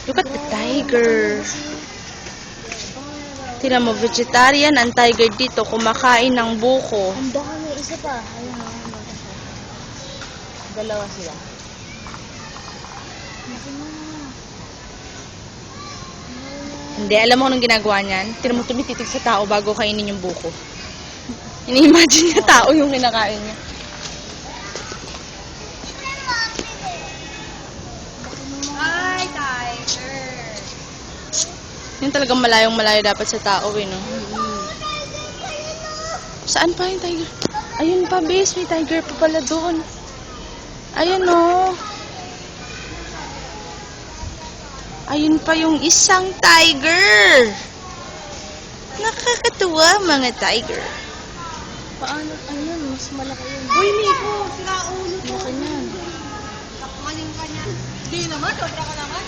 Look at the tiger. Tira mo, vegetarian ang tiger dito. Kumakain ng buko. Ang dami, isa pa. Ayun o, dalawa sila. Hindi, alam mo kung anong ginagawa niyan? Tira mo tumititig sa tao bago kainin yung buko. Ini-imagine niya tao yung kinakain niya. Ay, tiger! Yung talagang malayong-malayo dapat sa tao, eh, no? Saan pa yung tiger? Ayun pa, bes. May tiger pa pala doon. Ayun, no? Ayun pa yung isang tiger. Nakakatuwa, mga tiger. Paano? Ayun, mas malaki yun. Uy, Nico, sila ulo to. Malaki yan. Takmanin ka niya. Hindi naman, sobra ka naman.